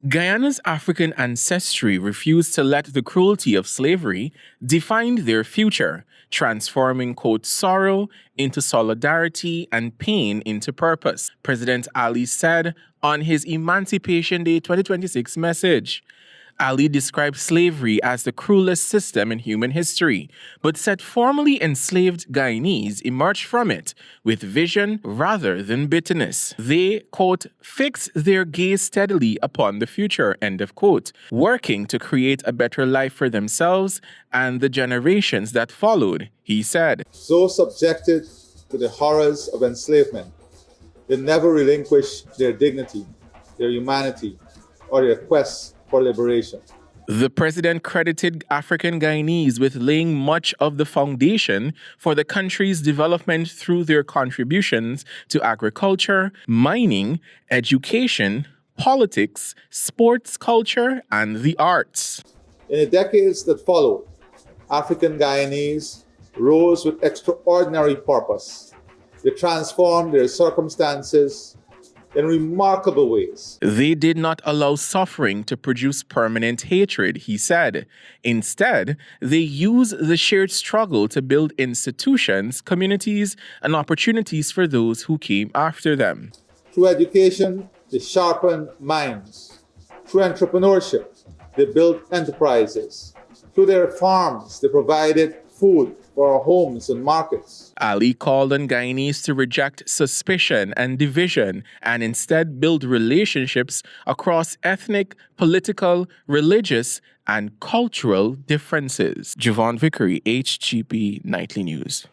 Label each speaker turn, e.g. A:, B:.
A: Guyana's African ancestry refused to let the cruelty of slavery define their future, transforming, quote, sorrow into solidarity and pain into purpose, President Ali said on his Emancipation Day 2026 message. Ali described slavery as the cruelest system in human history, but said formerly enslaved Guyanese emerged from it with vision rather than bitterness. They, quote, fixed their gaze steadily upon the future, end of quote, working to create a better life for themselves and the generations that followed, he said.
B: So subjected to the horrors of enslavement, they never relinquished their dignity, their humanity, or their quest for liberation.
A: The president credited African Guyanese with laying much of the foundation for the country's development through their contributions to agriculture, mining, education, politics, sports culture, and the arts.
B: In the decades that followed, African Guyanese rose with extraordinary purpose. They transformed their circumstances in remarkable ways.
A: They did not allow suffering to produce permanent hatred, he said. Instead, they used the shared struggle to build institutions, communities, and opportunities for those who came after them.
B: Through education, they sharpened minds. Through entrepreneurship, they built enterprises. Through their farms, they provided food for our homes and markets.
A: Ali called on Guyanese to reject suspicion and division and instead build relationships across ethnic, political, religious, and cultural differences. Javone, Vickerie, HGP Nightly News.